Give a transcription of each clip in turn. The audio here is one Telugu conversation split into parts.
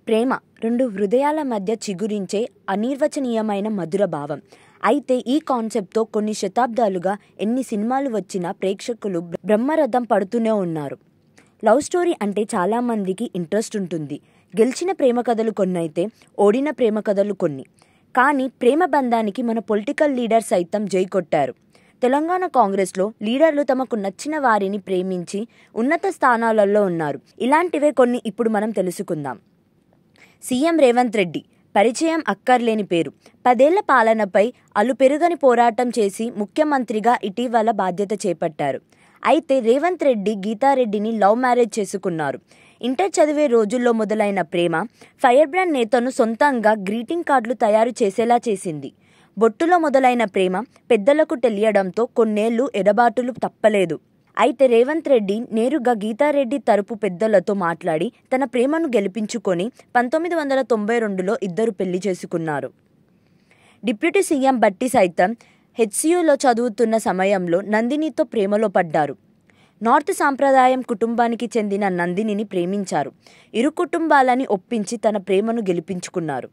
ప్రేమ రెండు హృదయాల మధ్య చిగురించే అనిర్వచనీయమైన మధుర భావం. అయితే ఈ కాన్సెప్ట్తో కొన్ని శతాబ్దాలుగా ఎన్ని సినిమాలు వచ్చినా ప్రేక్షకులు బ్రహ్మరథం పడుతూనే ఉన్నారు. లవ్ స్టోరీ అంటే చాలామందికి ఇంట్రెస్ట్ ఉంటుంది. గెలిచిన ప్రేమ కథలు కొన్నైతే ఓడిన ప్రేమ కథలు కొన్ని. కానీ ప్రేమ బంధానికి మన పొలిటికల్ లీడర్ సైతం జై కొట్టారు. తెలంగాణ కాంగ్రెస్లో లీడర్లు తమకు నచ్చిన వారిని ప్రేమించి ఉన్నత స్థానాలలో ఉన్నారు. ఇలాంటివే కొన్ని ఇప్పుడు మనం తెలుసుకుందాం. సీఎం రేవంత్ రెడ్డి పరిచయం అక్కర్లేని పేరు. 10 ఏళ్ల పాలనపై అలుపెరుగని పోరాటం చేసి ముఖ్యమంత్రిగా ఇటీవల బాధ్యత చేపట్టారు. అయితే రేవంత్ రెడ్డి గీతారెడ్డిని లవ్ మ్యారేజ్ చేసుకున్నారు. ఇంటర్ చదివే రోజుల్లో మొదలైన ప్రేమ ఫైర్ బ్రాండ్ నేతను సొంతంగా గ్రీటింగ్ కార్డులు తయారు చేసేలా చేసింది. బొట్టులో మొదలైన ప్రేమ పెద్దలకు తెలియడంతో కొన్నేళ్లు ఎడబాటులు తప్పలేదు. అయితే రేవంత్ రెడ్డి నేరుగా గీతారెడ్డి తరపు పెద్దలతో మాట్లాడి తన ప్రేమను గెలిపించుకొని 1992లో ఇద్దరు పెళ్లి చేసుకున్నారు. డిప్యూటీ సీఎం భట్టి సైతం హెచ్సియూలో చదువుతున్న సమయంలో నందినితో ప్రేమలో పడ్డారు. నార్త్ సాంప్రదాయం కుటుంబానికి చెందిన నందినిని ప్రేమించారు. ఇరు కుటుంబాలని ఒప్పించి తన ప్రేమను గెలిపించుకున్నారు.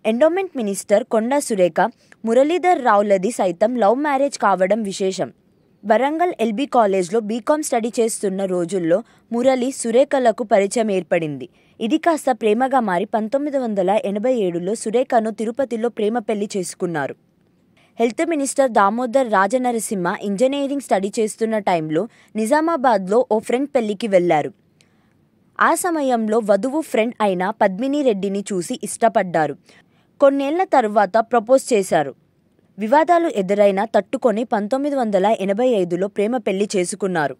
ఎండోమెంట్ మినిస్టర్ కొండా సురేఖ, మురళీధర్ రావులది సైతం లవ్ మ్యారేజ్ కావడం విశేషం. వరంగల్ ఎల్బీ కాలేజ్లో బీకాం స్టడీ చేస్తున్న రోజుల్లో మురళి సురేఖలకు పరిచయం ఏర్పడింది. ఇది కాస్త ప్రేమగా మారి 1987లో సురేఖను తిరుపతిలో ప్రేమ పెళ్లి చేసుకున్నారు. Health minister Damodar Rajanarasimha engineering study చేస్తున్న టైంలో నిజామాబాద్లో ఓ ఫ్రెండ్ పెళ్లికి వెళ్లారు. ఆ సమయంలో వధువు ఫ్రెండ్ అయిన పద్మిని రెడ్డిని చూసి ఇష్టపడ్డారు. కొన్నేళ్ల తరువాత ప్రపోజ్ చేశారు. వివాదాలు ఎదురైనా తట్టుకొని 1985లో ప్రేమ పెళ్లి చేసుకున్నారు.